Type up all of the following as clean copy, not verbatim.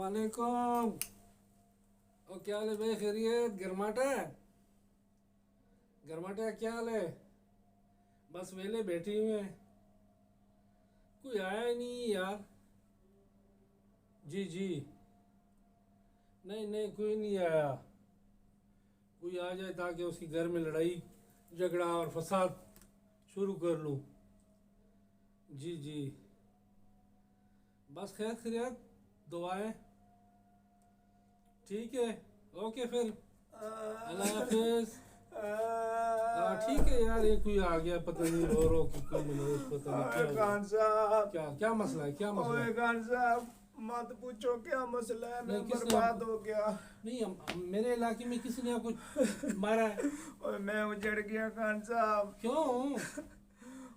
वालेकुम। ओ क्या हाल है भाई, खैरियत? गरमाटा है? गरमाटा है, क्या हाल है? बस वेले बैठे हुए हैं, कोई आया ही नहीं यार। जी जी। नहीं नहीं, कोई नहीं आया। कोई आ जाए ताकि उसकी घर में लड़ाई झगड़ा और फसाद शुरू कर लूँ। जी जी। बस खैर खैरियत, दुआएं। ठीक है, ओके फिर, अल्लाह हाफिज। ठीक है यार, ये कोई आ गया, पता नहीं रो रो कि कोई मनोज, पता नहीं क्या हो गया। खान साहब, क्या क्या मसला है, क्या मसला ओए है? खान साहब, मत पूछो क्या मसला है। मैं नहीं, किसने बर्बाद हो गया। नहीं, मेरे इलाके में किसी ने आपको मारा है? और मैं उजड़ गया खान साहब। क्यों?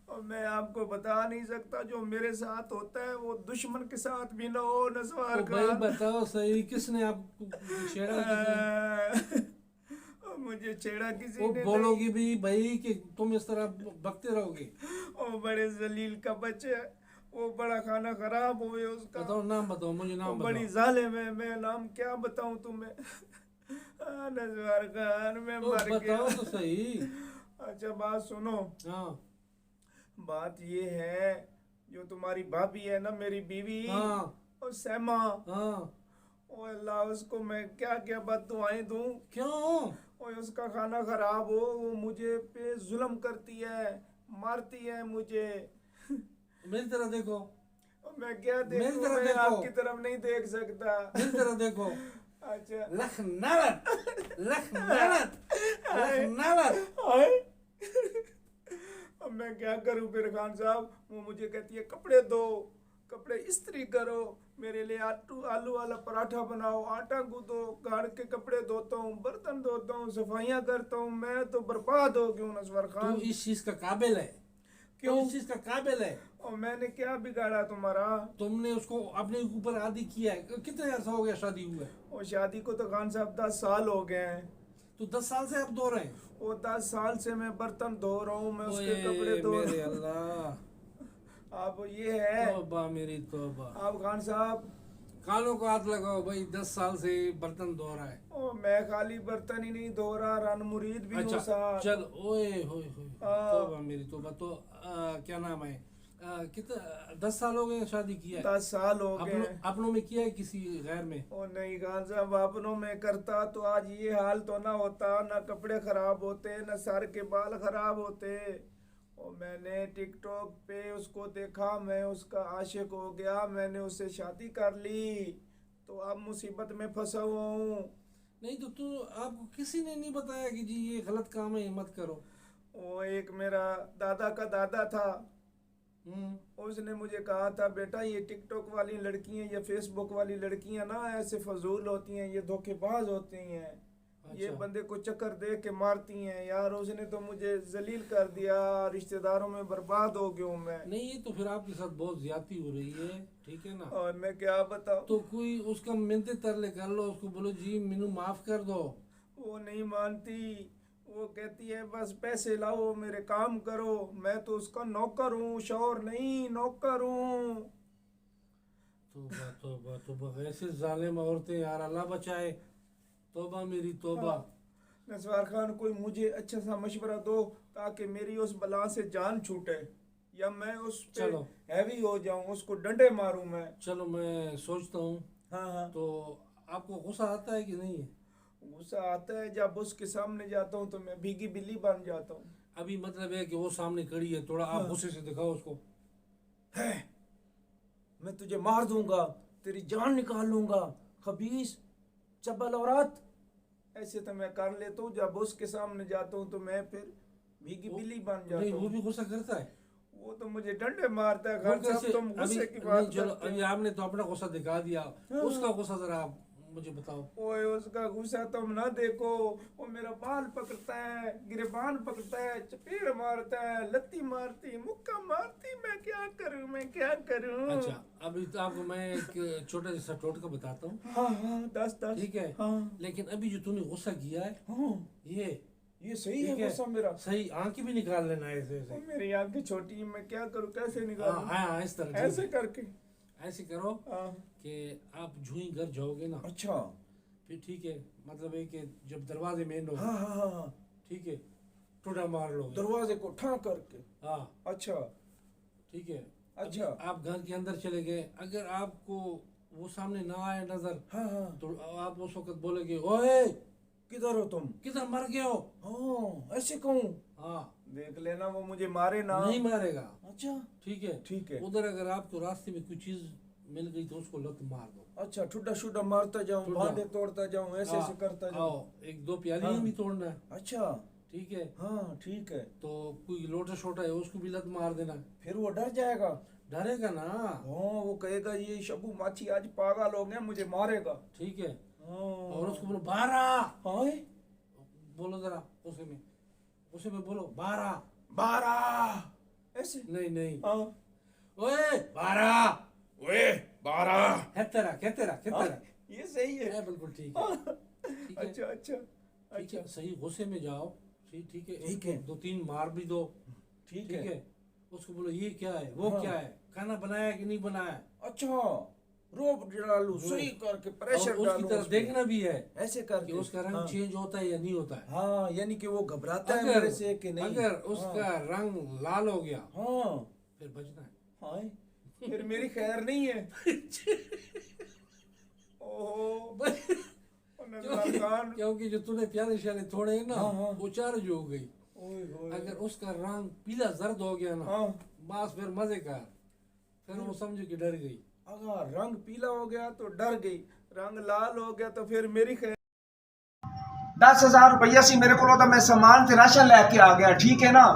और मैं आपको बता नहीं सकता, जो मेरे साथ होता है वो दुश्मन के साथ भी ना हो नस्वार ओ भाई खान। बताओ सही, किसने आपको छेड़ा, किसने? और मुझे छेड़ा किसी वो ने बोलोगी भी भाई कि तुम इस तरह बकते रहोगे? नहीं। वो बड़े जलील का बच्चे, वो बड़ा खाना खराब हुए उसका। बताओ, नाम बताओ, मुझे वो नाम बड़ी बताओ। जालिम है, मैं नाम क्या बताऊं तुम्हें। नजवार खान, मैं तो मर बताओ गया। तो सही। अच्छा बात सुनो। हाँ बात ये है, जो तुम्हारी भाभी है ना, मेरी बीवी, हाँ और सैमा, हाँ। ओ अल्लाह, उसको मैं क्या क्या बददुआएं दूं। क्यों? और उसका खाना खराब हो, वो मुझे पे जुल्म करती है, मारती है मुझे। मेरी तरह देखो, और मैं क्या मेरी देखूं, तरह मैं देखो, आपकी तरफ नहीं देख सकता। मेरी तरह देखो। अच्छा। लखनवत, लखनवत, लखनवत। आए। अब मैं क्या करूं फिर खान साहब। वो मुझे कहती है कपड़े धो, कपड़े इस्त्री करो, मेरे लिए आलू आलू वाला पराठा बनाओ, आटा गूंदो, घर के कपड़े धोता हूँ, बर्तन धोता हूँ, सफाइयाँ करता हूँ। मैं तो बर्बाद हो गया हूँ नस्वर तू खान। इस चीज का काबिल है, तू क्यों? इस चीज का काबिल है। और मैंने क्या बिगाड़ा तुम्हारा? तुमने उसको अपने ऊपर आदी किया है। कितने अर्सा हो गया शादी हुए? और शादी को तो खान साहब 10 साल हो गए हैं। तो 10 साल से अब धो रहे हैं? वो 10 साल से मैं बर्तन धो रहा हूँ, मैं उसके कपड़े ओए धो मेरे रहा अल्लाह। हूँ। अब ये है। तौबा मेरी तौबा। अब खान साहब, कानों को हाथ लगाओ भाई, 10 साल से बर्तन धो रहा है। ओ मैं खाली बर्तन ही नहीं धो रहा, रन मुरीद भी हूँ अच्छा, साथ। चल, ओए होए होए, हाँ। तौबा मेरी तौबा। तो क्या नाम है, कितना 10 साल हो गए शादी किया है? 10 साल हो गए अपनों हैं। अपनों में किया है किसी गैर में? ओ नहीं खान साहब, अपनों में करता तो आज ये हाल तो ना होता, ना कपड़े खराब होते, ना सर के बाल खराब होते। और मैंने टिकटॉक पे उसको देखा, मैं उसका आशिक हो गया, मैंने उससे शादी कर ली। तो अब मुसीबत में फंसा हुआ हूँ। नहीं तो तू, आपको किसी ने नहीं बताया कि जी ये गलत काम है, ये मत करो? वो एक मेरा दादा का दादा था, हम्म। उसने मुझे कहा था बेटा, ये टिकटॉक वाली लड़कियां, ये फेसबुक वाली लड़कियां ना ऐसे फजूल होती हैं, ये धोखेबाज होती हैं, ये अच्छा। बंदे को चक्कर दे के मारती हैं। यार उसने तो मुझे जलील कर दिया, रिश्तेदारों में बर्बाद हो गया हूँ मैं। नहीं, ये तो फिर आपके साथ बहुत ज्यादती हो रही है, ठीक है ना? और मैं क्या बताऊँ। तो कोई उसका मिन्नत तरले कर लो, उसको बोलो जी मैनू माफ कर दो। वो नहीं मानती, वो कहती है बस पैसे लाओ, मेरे काम करो। मैं तो उसका नौकर हूँ, शौहर नहीं, नौकर हूँ। तोबा तोबा तोबा, ऐसे जालिम औरतें यार, अल्लाह बचाए। तोबा मेरी तोबा। नसवार खान, कोई मुझे अच्छा सा मशवरा दो ताकि मेरी उस बला से जान छूटे, या मैं उस पे चलो हैवी हो जाऊं, उसको डंडे मारूं मैं। चलो, मैं सोचता हूँ। हाँ हाँ। तो आपको गुस्सा आता है कि नहीं है? गुस्सा आता है, जब उसके सामने जाता हूँ तो मैं भीगी बिल्ली बन जाता हूँ। अभी मतलब है कि वो सामने खड़ी है, थोड़ा आप हाँ। गुस्से से दिखाओ उसको। है, मैं तुझे मार दूंगा, तेरी जान निकाल लूंगा, खबीस, चबल औरत। ऐसे तो मैं कर लेता हूँ, जब उसके सामने जाता हूँ तो मैं फिर भीगी बिल्ली बन नहीं, जाता वो भी हूँ। गुस्सा करता है? वो तो मुझे डंडे मारता है। वो खान साहब कैसे? तुम अभी गुस्से की नहीं, बात चलो, करते अभी हो। आपने तो अपना गुस्सा दिखा दिया, हाँ। उसका गुस्सा जरा आप मुझे बताओ। ओए उसका गुस्सा तुम ना देखो। वो मेरा बाल पकड़ता है, गिरबान पकड़ता है, चपेड़ मारता है, लत्ती मारती, मुक्का मारती। मैं क्या करूं, मैं क्या करूं। अच्छा, अभी तो आपको मैं एक छोटा जैसा टोटका बताता हूँ, हाँ हाँ, 10 10। ठीक है? हाँ लेकिन अभी जो तूने गुस्सा किया है, हाँ, ये ये सही है ठीक है, गुस्सा मेरा। सही आंखें भी निकाल लेना ऐसे ओ, ऐसे। मेरी आंखें छोटी है, मैं क्या करूं, कैसे हाँ निकालूं। हाँ हाँ, इस तरह, ठीक ऐसे है, करके। ऐसे करो हाँ कि आप जूही घर जाओगे ना, अच्छा। फिर ठीक है, मतलब है कि जब दरवाजे में हो, हाँ हाँ हाँ, ठीक है, टूटा मार लोगे दरवाजे को ठा करके। हाँ अच्छा ठीक है। अच्छा। अभी आप घर के अंदर चले गए, अगर आपको वो सामने ना आए नजर, हाँ हाँ, तो आप उस वक्त बोलेगे ओए किधर हो तुम? किधर मर गए हो। हाँ ऐसे कहूँ? हाँ, देख लेना वो मुझे मारे ना। नहीं मारेगा। अच्छा ठीक है, ठीक है। उधर अगर आपको रास्ते में कोई चीज मिल गई तो उसको लत मार दो। अच्छा, ठुड्डा शुड्डा मारता जाऊं, ठुड्डा। भांडे तोड़ता जाऊं, ऐसे ऐसे करता आओ, जाऊं। एक दो प्यालियां हाँ। भी तोड़ना है। अच्छा ठीक है, हाँ ठीक है। तो कोई लोटा छोटा है उसको भी लत मार देना। फिर वो डर जाएगा। डरेगा ना। हाँ, वो कहेगा ये शबू माची आज पागल हो गया, मुझे मारेगा। ठीक है, हाँ। और उसको बोलो बारा, हाँ बोलो जरा उसे में बोलो बारा। 12 ऐसे? नहीं नहीं, हाँ। ओए बारा, ओए 12। कहते रहा। ये सही है। बिल्कुल ठीक है। ठीक है, अच्छा अच्छा ठीक है, सही गुस्से में जाओ। ठीक है, ठीक उसको है। 2-3 मार भी दो। ठीक ठीक है। है, उसको बोलो ये क्या है, वो हाँ। क्या है, खाना बनाया कि नहीं बनाया। अच्छा, रोब डालू, सही करके प्रेशर और उसकी डालू तरफ उस पे। देखना भी है ऐसे कि करके उसका रंग हाँ। चेंज होता है या नहीं होता है। हाँ, यानी कि वो घबराता है अगर मेरे से कि नहीं। अगर उसका रंग लाल हो गया हाँ फिर बचना है। हाँ, फिर मेरी खैर नहीं है। ओहो, क्योंकि खान। क्योंकि जो तूने प्याले श्याले थोड़े हैं ना, हाँ, हाँ। वो चार्ज हो गई। ओए होए। अगर उसका रंग पीला जर्द हो गया ना, हाँ। बस फिर मजे का, फिर वो समझो कि डर गई। अगर रंग पीला हो गया तो डर गई, रंग लाल हो गया तो फिर मेरी खैर। 10,000 रुपया सी मेरे को तो मैं सामान ते राशन लेके आ गया, ठीक है ना।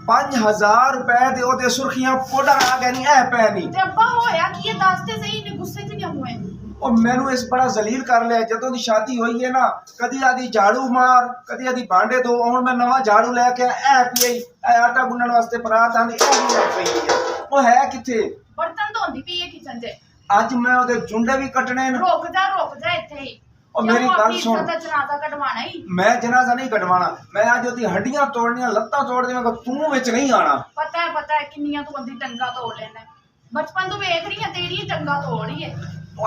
5,000 रुपए दे ओदे सुर्खियां पाउडर आ गए नहीं ऐ पै नहीं। ਤੇ ਅੱਬਾ ਹੋਇਆ ਕੀ ਇਹ ਦੱਸਦੇ ਸਹੀ ਨੇ ਗੁੱਸੇ 'ਚ ਕਿਉਂ ਹੋਏ और मैनू इस बड़ा जलील कर लिया जदों दी शादी हुई है ना, कदी आदी झाड़ू मार, कदी आदी भांडे धो, हुण मैं नवा झाड़ू लेके ऐ पई ऐ आटा गुन्नण वास्ते परात आंदी ऐ नहीं पई है। ओ है किथे? ਬਰਤਨ ਧੋਂਦੀ ਪਈ ਹੈ ਕਿਚਨ 'ਚ ਅੱਜ ਮੈਂ ਉਹਦੇ ਜੁੰਡੇ ਵੀ ਕੱਟਣੇ ਨੇ। ਰੁਕ ਜਾ ਇੱਥੇ ਹੀ ਉਹ ਮੇਰੀ ਕਿਉਂ ਗੱਲ ਆਪਣੀ ਸੁਣ। ਇੱਜ਼ਤ ਦਾ ਜਨਾਜ਼ਾ ਕਢਵਾਣਾ ਹੀ ਮੈਂ ਜਨਾਜ਼ਾ ਨਹੀਂ ਕਢਵਾਣਾ, ਮੈਂ ਅੱਜ ਉਹਦੀ ਹੱਡੀਆਂ ਤੋੜਨੀਆਂ, ਲੱਤਾਂ ਤੋੜਨੀਆਂ, ਤੂੰ ਵਿੱਚ ਨਹੀਂ ਆਣਾ। ਪਤਾ ਹੈ ਕਿੰਨੀਆਂ ਤੂੰ ਬੰਦੀ ਟੰਗਾ ਤੋੜ ਲੈਣਾ ਬਚਪਨ ਤੋਂ ਵੇਖ ਰਹੀ ਹੈ ਤੇਰੀ ਟੰਗਾ ਤੋੜ ਰਹੀ ਹੈ।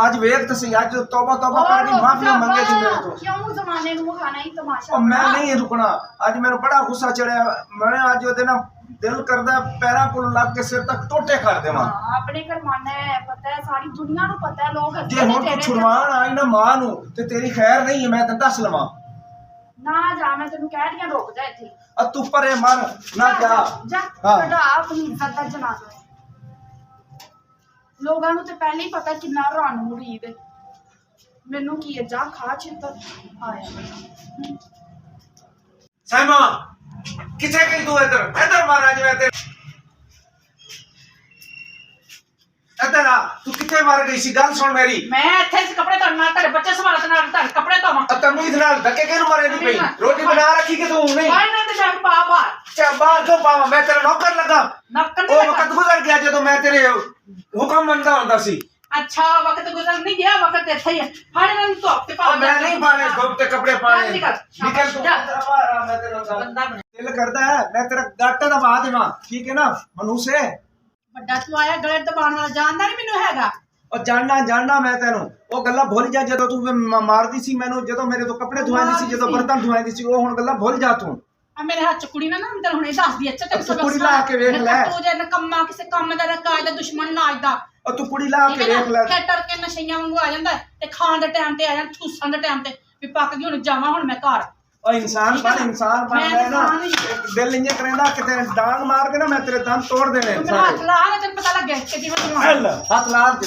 ਅੱਜ ਵੇਖ ਤੇ ਸਹੀ, ਅੱਜ ਤੌਬਾ ਕਰਕੇ ਮਾਫੀ ਮੰਗੇ ਸੀ ਮੇਰੇ ਤੋਂ। ਕਿਉਂ ਜ਼ਮਾਨੇ ਨੂੰ ਵਿਖਾਣਾ ਹੀ ਤਮਾਸ਼ਾ। ਉਹ ਮੈਂ ਨਹੀਂ ਰੁਕਣਾ, ਅੱਜ ਮੈਨੂੰ ਬੜਾ ਗੁੱਸਾ ਚੜਿਆ। ਮੈਂ ਅੱਜ ਉਹਦੇ ਨਾਲ ਦਿਲ ਕਰਦਾ ਪੈਰਾਂ ਕੋਲ ਲੱਗ ਕੇ ਸਿਰ ਤੱਕ ਟੋਟੇ ਕਰ ਦੇਵਾਂ। ਹਾਂ, ਆਪਣੇ ਕਰਮਾਨਾ ਹੈ, ਪਤਾ ਹੈ ਸਾਰੀ ਦੁਨੀਆ ਨੂੰ ਪਤਾ ਹੈ, ਲੋਕ ਜੇ ਹੁਣ ਤੂੰ ਛੁਡਵਾਣ ਆਈ ਨਾ ਮਾਂ ਨੂੰ ਤੇ ਤੇਰੀ ਖੈਰ ਨਹੀਂ ਹੈ, ਮੈਂ ਤੈਨੂੰ ਦੱਸ ਲਵਾਂ। ਨਾ ਜਾ, ਮੈਂ ਤੈਨੂੰ ਕਹਿ ਰਹੀ ਹਾਂ ਰੁਕ ਜਾ ਇੱਥੇ ਆ ਤੂੰ ਪਰੇ ਮਰ ਨਾ ਜਾ। ਹਾਂ। ਕਢਾ ਆਪਣੀ ਇੱਜ਼ਤ ਦਾ ਜਨਾਜ਼ਾ। ਲੋਕਾਂ ਨੂੰ ਤੇ ਪਹਿਲਾਂ ਹੀ ਪਤਾ ਕਿੰਨਾ ਰਣ ਮੁਰੀਦ ਹੈ। ਮੈਨੂੰ ਕੀ ਹੈ, ਜਾ ਖਾ ਚਿੱਤਰ ਆਇਆ। ਸੈਮਾ ਕਿੱਥੇ ਗਈ ਤੂੰ? ਇੱਧਰ ਮਾਰ। ਅੱਜ ਮੈਂ ਤੇ ਇੱਧਰ ਆ, ਤੂੰ ਕਿੱਥੇ ਮਰ ਗਈ ਸੀ? ਗੱਲ ਸੁਣ ਮੇਰੀ। ਮੈਂ ਇੱਥੇ ਕੱਪੜੇ ਧੋਣਾ, ਤੇਰੇ ਬੱਚੇ ਸੰਭਾਲਣ ਨਾਲ ਤੁਹਾਡੇ ਕੱਪੜੇ ਧੋਵਾਂ। ਤੈਨੂੰ ਇਹਦੇ ਨਾਲ ਧੱਕੇ ਕਿਉਂ ਮਾਰੇ ਦੀ ਪਈ? ਰੋਟੀ ਬਣਾ ਰੱਖੀ ਕਿ ਤੂੰ ਨਹੀਂ? ਬਾਹਰ ਨਾ ਤੇ ਜਾ ਕੇ ਪਾ ਬਾਹਰ। ਚਾ ਬਾਹਰ ਕਿਉਂ ਪਾਵਾਂ? ਮੈਂ ਤੇਰਾ ਨੌਕਰ ਲੱਗਾ। ਨੱਕਣ ਉਹ ਵਕਤ ਗੁਜ਼ਰ ਗਿਆ ਜਦੋਂ ਮੈਂ ਤੇਰੇ ਹੁਕਮ ਮੰਨਦਾ ਹੁੰਦਾ ਸੀ। ਅੱਛਾ, ਵਕਤ ਗੁਜ਼ਰ ਨਹੀਂ ਗਿਆ, ਵਕਤ ਇੱਥੇ ਹੀ ਹੈ। ਹਰ ਨੂੰ ਧੋਪ ਤੇ ਪਾ। ਉਹ ਮੈਂ ਨਹੀਂ ਪਾਣੇ ਧੁੱਪ ਤੇ ਕੱਪੜੇ ਪਾਣੇ। ਨਿਕਲ ਤੂੰ ਬਾਹਰ ਆ, ਮੈਂ ਤੇਰਾ ਬੰਦਾ ਬਣੇ। ਦਿਲ ਕਰਦਾ ਹੈ ਮੈਂ ਤੇਰਾ ਗਾਟਾ ਦਬਾ ਦੇਵਾਂ, ਠੀਕ ਹੈ ਨਾ ਮਨੂਸੇ? ਵੱਡਾ ਤੂੰ ਆਇਆ ਗਲੇ ਦਬਾਉਣ ਵਾਲਾ, ਜਾਣਦਾ ਨਹੀਂ ਮੈਨੂੰ ਹੈਗਾ। ਉਹ ਜਾਣਨਾ ਮੈਂ ਤੈਨੂੰ। ਉਹ ਗੱਲਾਂ ਭੁੱਲ ਜਾ ਜਦੋਂ ਤੂੰ ਮਾਰਦੀ ਸੀ ਮੈਨੂੰ, ਜਦੋਂ ਮੇਰੇ ਤੋਂ ਕੱਪੜੇ ਧੁਆਉਂਦੀ ਸੀ, ਜਦੋਂ ਬਰਤਨ ਧੁਆਉਂਦੀ ਸੀ, ਉਹ ਹੁਣ ਗੱਲਾਂ ਭੁੱਲ ਜਾ ਤੂੰ। ਆ ਮੇਰੇ ਹੱਥ ਚ ਕੁੜੀ ਨਾ ਅੰਦਰ ਹੁਣੇ ਦੱਸਦੀ। ਅੱਛਾ ਤੈਨੂੰ ਤੂੰ ਕੁੜੀ ਲਾ ਕੇ ਵੇਖ ਲੈ। ਤੂੰ ਜੇ ਨਕੰਮਾ ਕਿਸੇ ਕੰਮ ਦਾ ਰਕਾਜ ਦਾ ਦੁਸ਼ਮਣ ਨਾ ਆਜਦਾ। ਉਹ ਤੂੰ ਕੁੜੀ ਲਾ ਕੇ ਵੇਖ ਲੈ। ਖੇਟਰ ਕੇ ਨਸ਼ਈਆਂ ਵਾਂਗੂ ਆ ਜਾਂਦਾ ਤੇ ਖਾਣ ਦੇ ਟਾਈਮ ਤੇ ਆ ਜਾਂਦਾ, ਠੂਸਣ ਦੇ ਟਾਈਮ ਤੇ ਵੀ ਪੱਕ ਗਈ ਹੁਣ ਜਾਵਾਂ ਹੁਣ ਮੈਂ ਘਰ। ਉਹ ਇਨਸਾਨ ਬਣ ਮੈਂ ਨਾ ਦਿਲ ਇੰਜ ਕਰੇਂਦਾ ਕਿ ਤੇਰੇ ਡਾਂਗ ਮਾਰ ਕੇ ਨਾ ਮੈਂ ਤੇਰੇ ਦੰਦ ਤੋੜ ਦੇਣੇ ਤੂੰ ਮੈਨੂੰ ਹੱਥ ਲਾ ਨਾ, ਤੈਨੂੰ ਪਤਾ ਲੱਗੇ ਕਿ ਜਿਵੇਂ ਹੱਲ ਹੱਥ ਲਾ ਦੇ।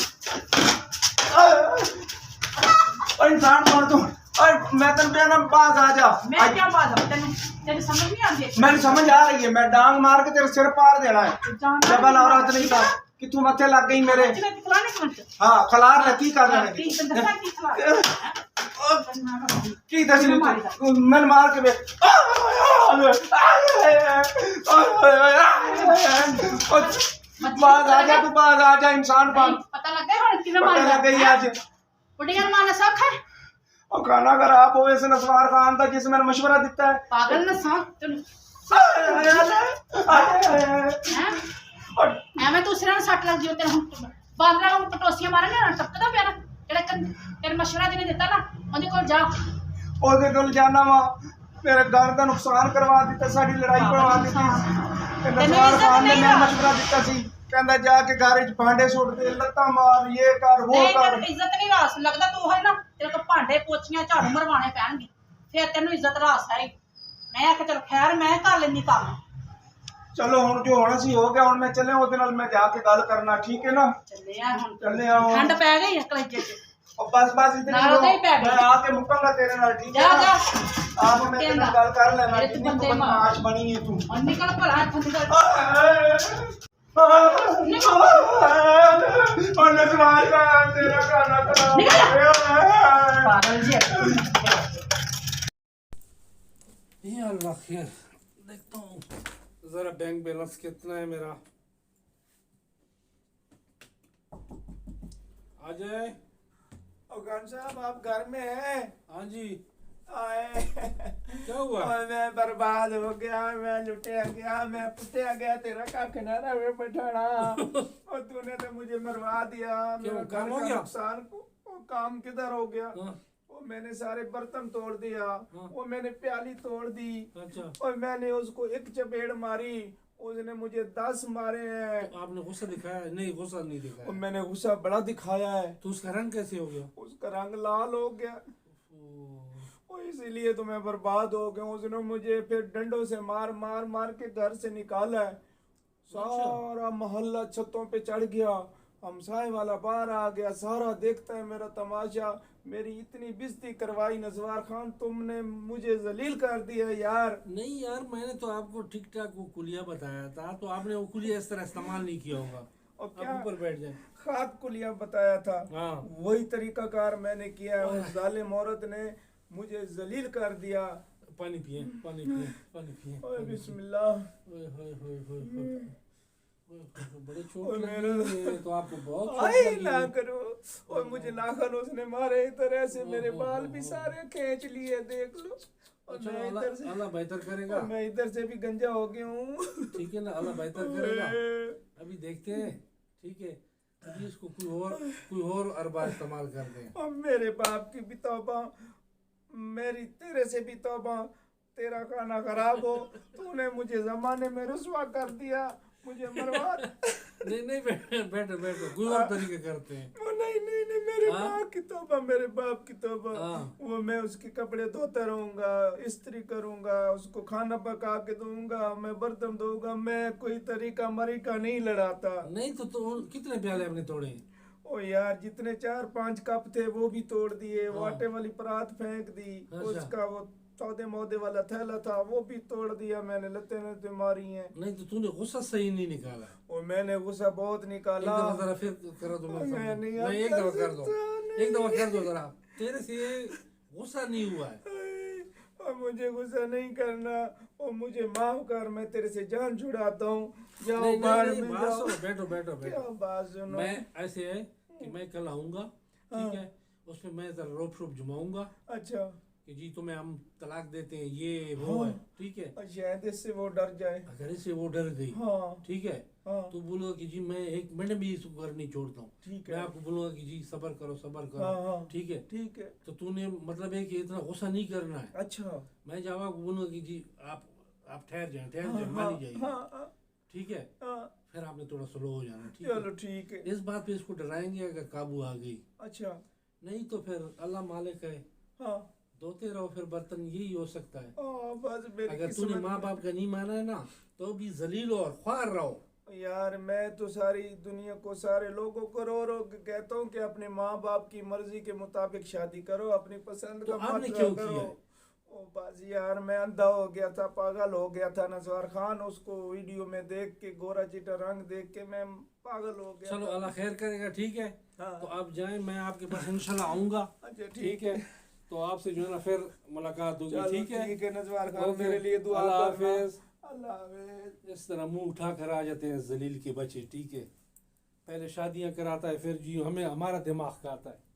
ਉਹ ਇਨਸਾਨ ਬਣ ਤੂੰ। ਓਏ ਮੈਂ ਤੈਨੂੰ ਕਹਿਣਾ ਬਾਜ਼ ਆ ਜਾ। ਮੈਂ ਕਿਉਂ ਬਾਜ਼ ਆ? ਤੈਨੂੰ ਸਮਝ ਨਹੀਂ ਆਉਂਦੀ? ਮੈਨੂੰ ਸਮਝ ਆ ਰਹੀ ਹੈ, ਮੈਂ ਡਾਂਗ ਮਾਰ ਕੇ ਤੇਰੇ ਸਿਰ ਪਾੜ ਦੇਣਾ ਹੈ। ਜਬਲ औरत नहीं था कि तू मथे लग गई मेरे। हाँ खलार ले की कर लेने की दसनी तू मैं मार के बाज आ जा, तू बाज आ जा इंसान बन। पता लग गया ਹੁਣ ਕਿਵੇਂ पता ਮਾਰ लग गई आज। ਬੁੱਢੀਆਂ ਮਾਰਨਾ ਸੌਖਾ ਹੈ? और खाना खराब हो वैसे नसवार खान था जिस मैंने मशवरा दिता है। ਪਾਗਲ ਨਾ ਸਾਂ ਤੈਨੂੰ और ਐਵੇਂ ਤੂੰ ਸਿਰਾਂ ਨੂੰ ਸੱਟ ਲੱਗ ਜਿਓ ਤੇਰਾ ਹੁਣ ਬਾਂਦਰਾਂ ਨੂੰ ਪਟੋਸੀਆਂ ਮਾਰਨ ਨਾ ਟੱਕਦਾ ਪਿਆ ਨਾ ਤੇਰੇ ਮਸ਼ਵਰਾ ਜਿਹਨੇ ਦਿੱਤਾ ਨਾ ਉਹਦੇ ਕੋਲ ਜਾ ਉਹਦੇ ਕੋਲ ਜਾਣਾ ਵਾ ਮੇਰੇ ਘਰ ਦਾ ਨੁਕਸਾਨ ਕਰਵਾ ਦਿੱਤਾ ਸਾਡੀ ਲੜਾਈ ਕਰਵਾ ਦਿੱਤੀ ਤੇ ਨਸਵਾਰ ਖਾਨ ਨੇ ਮੈਨੂੰ ਮਸ਼ਵਰਾ ਦਿੱਤਾ ਸੀ ਕਹਿੰਦਾ ਜਾ ਕੇ ਘਰ ਵਿੱਚ ਭਾਂਡੇ ਸੁੱਟ ਦੇ ਲੱਤਾਂ ਮਾਰ ਇਹ ਕਰ ਉਹ ਨਹੀਂ ਕਰ ਤੈਨੂੰ ਇੱਜ਼ਤ ਨਹੀਂ ਰਾਸ ਲੱਗਦਾ ਤੂੰ ਹੈ ਨਾ ਤੇਰੇ ਕੋਲ ਭਾਂਡੇ ਪੋਚੀਆਂ ਝਾੜੂ ਮਰਵਾਣੇ ਪੈਣਗੇ ਫਿਰ ਤੈਨੂੰ ਇੱਜ਼ਤ ਰਾਸ ਹੈ ਮੈਂ ਆਖ ਚਲ ਖੈਰ ਮੈਂ ਕਰ ਲੈਂਦੀ ਕੰਮ ਚਲੋ ਹੁਣ ਜੋ ਹੋਣਾ ਸੀ ਹੋ ਗਿਆ ਹੁਣ ਮੈਂ ਚੱਲਿਆ ਉਹਦੇ ਨਾਲ ਮੈਂ ਜਾ ਕੇ ਗੱਲ ਕਰਨਾ ਠੀਕ ਹੈ ਨਾ ਚੱਲੇ ਆ ਹੁਣ ਚੱਲੇ ਆ ਠੰਡ ਪੈ ਗਈ ਕਲੇਜੇ ਚ ਉਹ ਬਸ ਇਤਨੀ ਨਾਲੋਂ ਤਾਂ ਹੀ ਪੈ ਗਈ। ਮੈਂ ਆ ਕੇ ਮੁੱਕਾਂਗਾ ਤੇਰੇ ਨਾਲ ਠੀਕ ਹੈ ਜਾ ਜਾ ਆਪ ਮੈਂ ਤੇਰੇ ਨਾਲ ਗੱਲ ਕਰ ਲੈਣਾ ਮੇਰੇ ਤੂੰ ਕਿੰਨੀ ਬੰਦੇ ਤੂੰ ਮਾਰ। ਬਦਮਾਸ਼ ਬਣੀ ਹੈ ਤੂੰ ਹੁਣ ਨਿਕਲ ਭਲਾ ਇੱਥੋਂ ਨਿਕਲ ਉਹਨੇ ਸਵਾਲ ਕਰ ਤੇਰਾ ਗਾਣਾ ਕਰਾ ਪਾਗਲ ਜੀ ये अल्लाह खैर देखता हूँ जरा बैंक बैलेंस कितना है मेरा अजय खान साहब आप घर में हैं हाँ जी आए क्या हुआ और मैं बर्बाद हो गया मैं लुटिया गया मैं पुटिया गया तेरा का किनारा वे बैठाना और तूने तो मुझे मरवा दिया क्यों, मेरा काम घर हो का गया? नुकसान वो काम किधर हो गया हाँ, वो मैंने सारे बर्तन तोड़ दिया हाँ। वो मैंने प्याली तोड़ दी अच्छा और मैंने उसको एक चपेट मारी उसने मुझे 10 मारे हैं तो आपने गुस्सा दिखाया नहीं गुस्सा नहीं और दिखाया मैंने गुस्सा बड़ा दिखाया है तो उसका रंग कैसे हो गया उसका रंग लाल हो गया और इसीलिए तो मैं बर्बाद हो गया उसने मुझे फिर डंडों से मार के घर से निकाला है सारा मोहल्ला छतों पे चढ़ गया हमसाए वाला बाहर आ गया सारा देखता है मेरा तमाशा मेरी इतनी बेइज्जती करवाई नजवार खान तुमने मुझे जलील कर दिया यार नहीं यार मैंने तो आपको ठीक ठाक वो कुलिया बताया था तो आपने वो कुलिया इस तरह इस्तेमाल नहीं किया होगा और आप क्या ऊपर बैठ जाए खाद कुलिया बताया था हाँ वही तरीकाकार मैंने किया है उस जालिम औरत ने मुझे जलील कर दिया पानी पिए पानी पिए पानी पिए ओए बिस्मिल्लाह ओए होए होए होए होए। बड़े चोट ओए लगी मेरा- है, तो आपको बहुत चोट आए लगी ना है। करो और मुझे नाखन उसने मारे इस तरह से मेरे ओहो, बाल भी ओहो। सारे खींच लिए देख लो और अच्छा मैं इधर से अल्लाह बेहतर करेगा मैं इधर से भी गंजा हो गया हूँ ठीक है ना अल्लाह बेहतर करेगा अभी देखते हैं ठीक है अभी इसको कोई और अरबा इस्तेमाल करते हैं और मेरे बाप की भी तौबा मेरी तेरे से भी तौबा तेरा खाना खराब हो तूने मुझे जमाने में रुसवा कर दिया मुझे मरवा नहीं बैठो बैठो कोई और तरीके करते हैं वो नहीं मेरे हाँ? बाप की तौबा मेरे बाप की तौबा हाँ। वो मैं उसके कपड़े धोता रहूंगा इस्त्री करूंगा उसको खाना पका के दूंगा मैं बर्तन धोऊंगा मैं कोई तरीका मरीका नहीं लड़ाता नहीं तो कितने प्याले आपने तोड़े ओ यार जितने 4-5 कप थे वो भी तोड़ दिए वो हाँ। आटे वाली परात फेंक दी अच्छा। उसका वो सौदे मौदे वाला थैला था वो भी तोड़ दिया मैंने लते मारी हैं नहीं तो तूने गुस्सा सही नहीं निकाला और मैंने गुस्सा बहुत एक निकाला दफा जरा फिर करो तो मैं नहीं नहीं एक दफा कर दो नहीं। एक दफा कर दो जरा तेरे से गुस्सा नहीं हुआ है और मुझे गुस्सा नहीं करना और मुझे माफ कर मैं तेरे से जान छुड़ाता हूँ जाओ नहीं बाहर नहीं में बात जाओ सुनो बैठो बैठो क्या बैठो बात सुनो मैं ऐसे है कि मैं कल आऊंगा ठीक है उसमें मैं जरा रोप शोप जमाऊंगा अच्छा कि जी तुम्हें हम तलाक देते हैं ये वो है ठीक है और शायद इससे वो डर जाए अगर इससे वो डर गई हाँ ठीक है हाँ तो बोलूंगा कि जी मैं एक मिनट भी इसको घर नहीं छोड़ता हूँ ठीक मैं है आपको बोलूंगा कि जी सबर करो हाँ हाँ ठीक है ठीक है तो तूने मतलब है कि इतना गुस्सा नहीं करना है अच्छा मैं जावा को बोलूंगा कि जी आप ठहर जाए हाँ मानी जाइए हाँ ठीक है हाँ फिर आपने थोड़ा स्लो हो जाना ठीक चलो है ठीक है इस बात पे इसको डराएंगे अगर काबू आ गई अच्छा नहीं तो फिर अल्लाह मालिक है हाँ धोते रहो फिर बर्तन यही हो सकता है बस मेरी अगर तूने किस्मत माँ बाप का नहीं माना है ना तो भी जलील और ख्वार रहो यार मैं तो सारी दुनिया को सारे लोगों को रो के कहता हूँ कि अपने माँ बाप की मर्जी के मुताबिक शादी करो अपनी पसंद तो का आपने मत क्यों करो किया है? ओ बस यार मैं अंधा हो गया था पागल हो गया था नजवार खान उसको वीडियो में देख के गोरा चिटा रंग देख के मैं पागल हो गया चलो था। अल्लाह खैर करेगा ठीक है हाँ। तो आप जाएं मैं आपके पास इंशाल्लाह आऊंगा अच्छा ठीक है तो आपसे जो है ना फिर मुलाकात होगी चलो ठीक है ठीक है नजवार खान ओके। मेरे लिए दुआ अल्लाह करना। हाफिज। अल्लाह हाफिज। इस तरह मुंह उठा कर आ जाते हैं जलील के बच्चे ठीक है पहले शादियां कराता है फिर जी हमें हमारा दिमाग खाता है